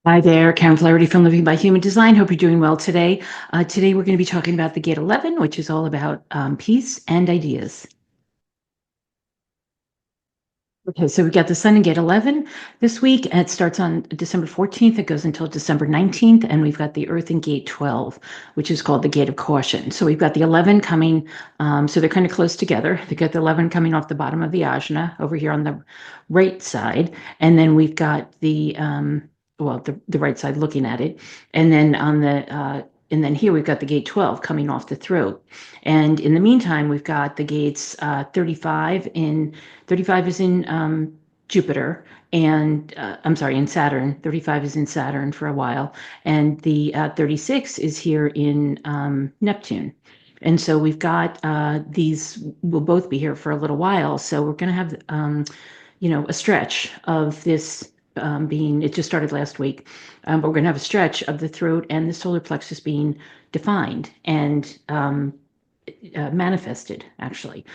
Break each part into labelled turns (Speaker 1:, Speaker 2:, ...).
Speaker 1: Hi there, Karen Flaherty from Living by Human Design. Hope you're doing well today. Today we're going to be talking about the Gate 11, which is all about peace and ideas. Okay, so we've got the Sun in Gate 11 this week. And it starts on December 14th. It goes until December 19th. And we've got the Earth in Gate 12, which is called the Gate of Caution. So we've got the 11 coming. So they're kind of close together. They've got the 11 coming off the bottom of the ajna over here on the right side. And then we've got the right side looking at it. And then and then here we've got the gate 12 coming off the throat. And in the meantime, we've got the gates 35 is in Jupiter, and I'm sorry, in Saturn. 35 is in Saturn for a while, and the 36 is here in Neptune. And so we've got these will both be here for a little while. So we're going to have, a stretch of this it just started last week, but we're going to have a stretch of the throat and the solar plexus being defined and manifested, actually.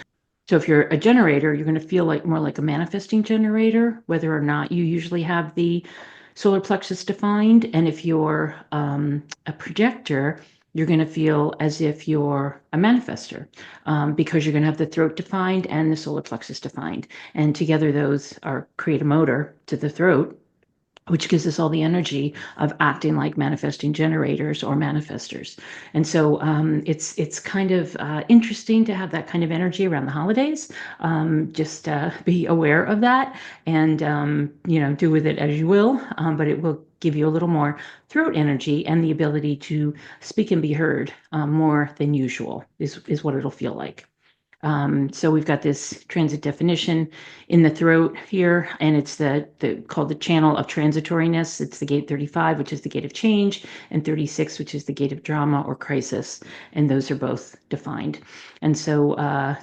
Speaker 1: So if you're a generator, you're going to feel like more like a manifesting generator, whether or not you usually have the solar plexus defined. And if you're a projector, you're going to feel as if you're a manifester, because you're going to have the throat defined and the solar plexus defined. And together those are create a motor to the throat, which gives us all the energy of acting like manifesting generators or manifestors. And so it's kind of interesting to have that kind of energy around the holidays. Just be aware of that and, do with it as you will, but it will give you a little more throat energy and the ability to speak and be heard more than usual is what it'll feel like. So we've got this transit definition in the throat here, and it's called the channel of transitoriness. It's the gate 35, which is the gate of change, and 36, which is the gate of drama or crisis. And those are both defined. And so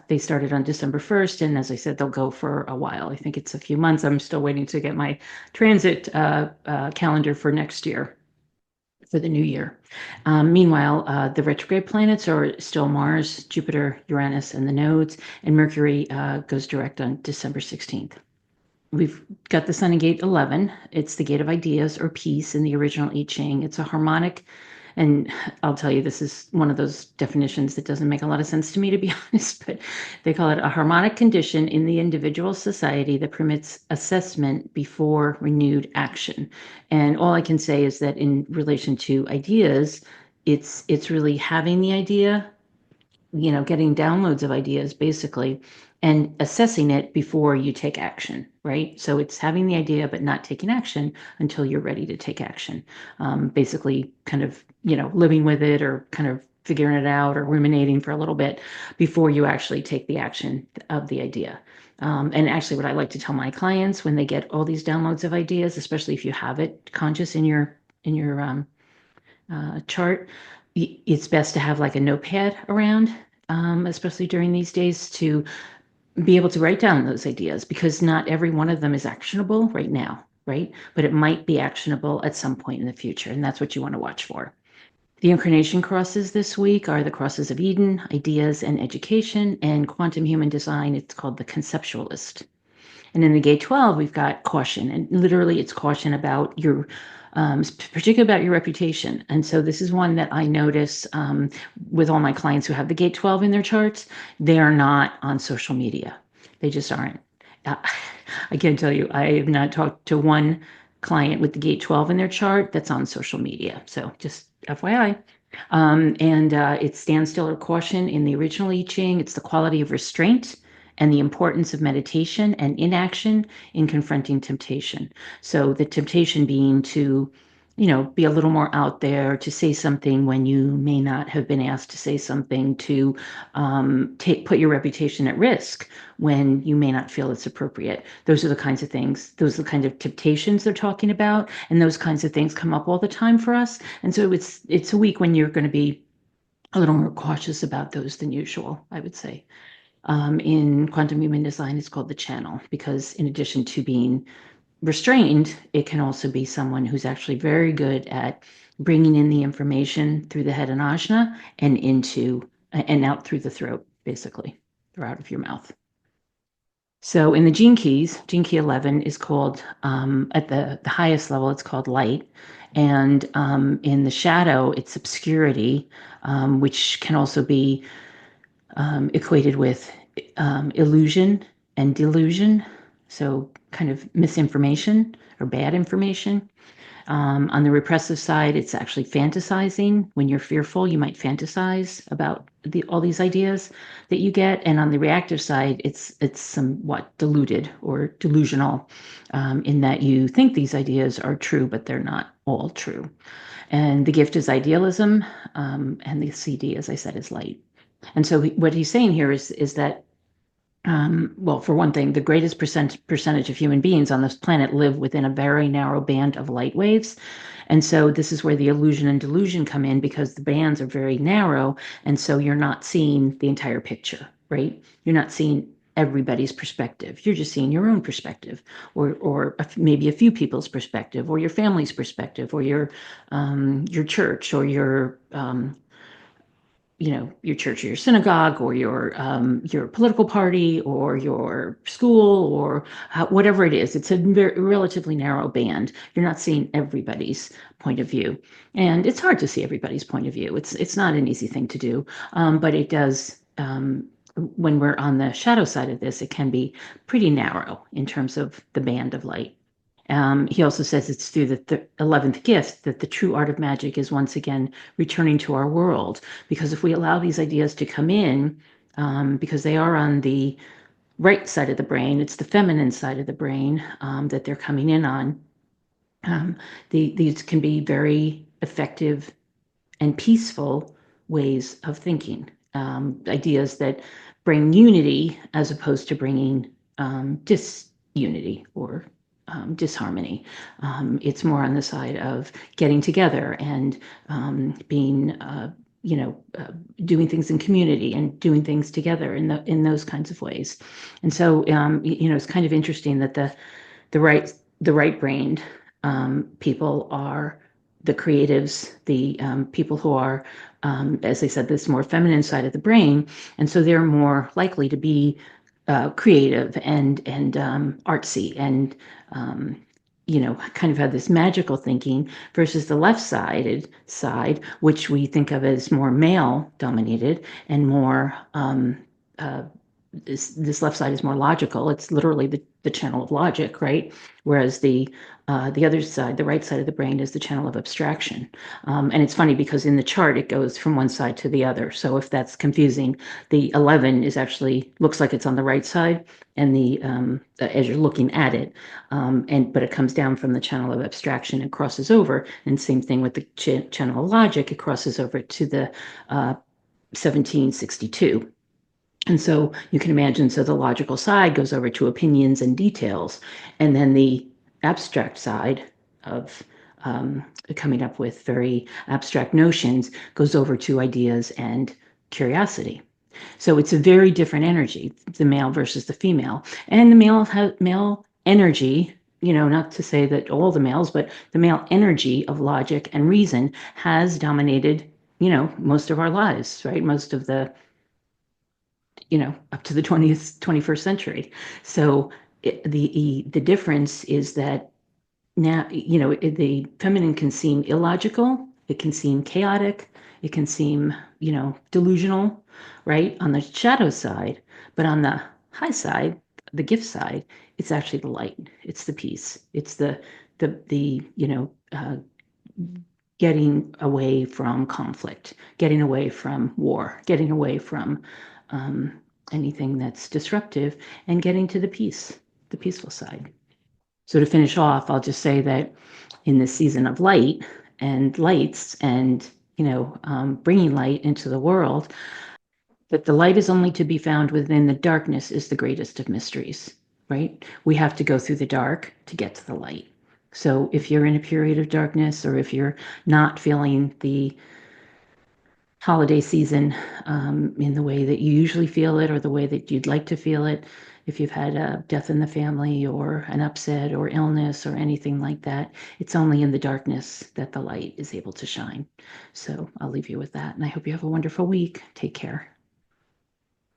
Speaker 1: they started on December 1st, and as I said, they'll go for a while. I think it's a few months. I'm still waiting to get my transit calendar for next year, for the new year. Meanwhile, the retrograde planets are still Mars, Jupiter, Uranus, and the nodes, and Mercury goes direct on December 16th. We've got the Sun in Gate 11. It's the gate of ideas or peace in the original I Ching. It's a harmonic, and I'll tell you, this is one of those definitions that doesn't make a lot of sense to me, to be honest, but they call it a harmonic condition in the individual society that permits assessment before renewed action. And all I can say is that in relation to ideas, it's really having the idea, getting downloads of ideas basically, and assessing it before you take action, right? So it's having the idea, but not taking action until you're ready to take action. Basically, kind of, living with it or kind of figuring it out or ruminating for a little bit before you actually take the action of the idea. And actually, what I like to tell my clients when they get all these downloads of ideas, especially if you have it conscious in your chart, it's best to have like a notepad around, especially during these days, to be able to write down those ideas, because not every one of them is actionable right now, right? But it might be actionable at some point in the future, and that's what you want to watch for. The incarnation crosses this week are the crosses of Eden, ideas and education, and quantum human design. It's called the conceptualist. And in the gate 12, we've got caution, and literally it's caution about your, particularly about your reputation. And so this is one that I notice with all my clients who have the gate 12 in their charts. They are not on social media. They just aren't. Uh, I can't tell you, I have not talked to one client with the gate 12 in their chart that's on social media. So just FYI. And it's standstill or caution in the original I Ching. It's the quality of restraint and the importance of meditation and inaction in confronting temptation. So the temptation being to, be a little more out there, to say something when you may not have been asked to say something, to put your reputation at risk when you may not feel it's appropriate. Those are the kinds of things, those are the kinds of temptations they're talking about, and those kinds of things come up all the time for us. And so it's a week when you're going to be a little more cautious about those than usual, I would say. In quantum human design, it's called the channel, because in addition to being restrained, it can also be someone who's actually very good at bringing in the information through the head and ajna and into and out through the throat, basically, or out of your mouth. So in the gene keys, gene key 11 is called, at the highest level, it's called light. And in the shadow, it's obscurity, which can also be equated with illusion and delusion. So kind of misinformation or bad information. On the repressive side, it's actually fantasizing. When you're fearful, you might fantasize about all these ideas that you get. And on the reactive side, it's somewhat deluded or delusional, in that you think these ideas are true, but they're not all true. And the gift is idealism, and the CD, as I said, is light. And so what he's saying here is that, well, for one thing, the greatest percentage of human beings on this planet live within a very narrow band of light waves. And so this is where the illusion and delusion come in, because the bands are very narrow. And so you're not seeing the entire picture, right? You're not seeing everybody's perspective. You're just seeing your own perspective, or maybe a few people's perspective, or your family's perspective, or your church, or your church or your synagogue, or your political party, or your school, or whatever it is. It's a relatively narrow band. You're not seeing everybody's point of view, and it's hard to see everybody's point of view. It's not an easy thing to do, but it does. When we're on the shadow side of this, it can be pretty narrow in terms of the band of light. He also says it's through the 11th gift that the true art of magic is once again returning to our world. Because if we allow these ideas to come in, because they are on the right side of the brain, it's the feminine side of the brain, that they're coming in on. These can be very effective and peaceful ways of thinking, ideas that bring unity as opposed to bringing disunity or disharmony. It's more on the side of getting together and being, doing things in community and doing things together in those kinds of ways. And so, it's kind of interesting that the right the right-brained people are the creatives, the people who are, as I said, this more feminine side of the brain, and so they're more likely to be creative and artsy, and kind of have this magical thinking, versus the left-sided side, which we think of as more male-dominated and more. This left side is more logical. It's literally the channel of logic, right? Whereas the other side, the right side of the brain, is the channel of abstraction. And it's funny because in the chart it goes from one side to the other. So if that's confusing, the 11 is actually looks like it's on the right side, and the as you're looking at it, but it comes down from the channel of abstraction and crosses over. And same thing with the channel of logic; it crosses over to the 1762. And so you can imagine, so the logical side goes over to opinions and details, and then the abstract side of coming up with very abstract notions goes over to ideas and curiosity. So it's a very different energy, the male versus the female. And the male energy, not to say that all the males, but the male energy of logic and reason has dominated, most of our lives, right? Most of the up to the 20th, 21st century. So the difference is that now, the feminine can seem illogical, it can seem chaotic, it can seem, delusional, right? On the shadow side, but on the high side, the gift side, it's actually the light. It's the peace. It's getting away from conflict, getting away from war, getting away from anything that's disruptive, and getting to the peaceful side. So to finish off, I'll just say that in this season of light and lights, and bringing light into the world, that the light is only to be found within the darkness is the greatest of mysteries, right? We have to go through the dark to get to the light. So if you're in a period of darkness, or if you're not feeling the holiday season in the way that you usually feel it, or the way that you'd like to feel it, if you've had a death in the family, or an upset, or illness, or anything like that, it's only in the darkness that the light is able to shine. So I'll leave you with that, and I hope you have a wonderful week. Take care.